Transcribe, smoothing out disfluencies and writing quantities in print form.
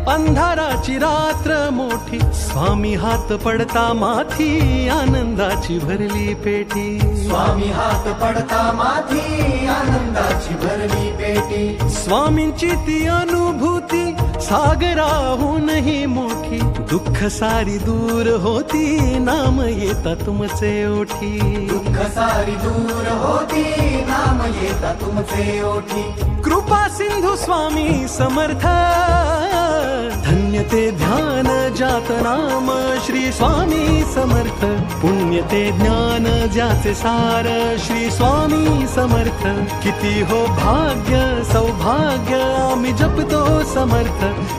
अंधाराची रात्र मोठी, स्वामी हात पडता माथी, आनंदाची भरली पेटी. स्वामी हात पडता माथी, आनंदाची भरली पेटी. स्वामींची ती अनुभूती सागराहूनही मोठी, दुःख सारी दूर होती, नाम येता तुमचे ओठी. दुःख सारी दूर होती, नाम येता तुमचे ओठी. कृपा सिंधू स्वामी समर्थ, धन्य ते ध्यान जात नाम श्री स्वामी समर्थ. पुण्य ते ज्ञान ज्याचे सार श्री स्वामी समर्थ. किती हो भाग्य सौभाग्य आम्ही जपतो समर्थ.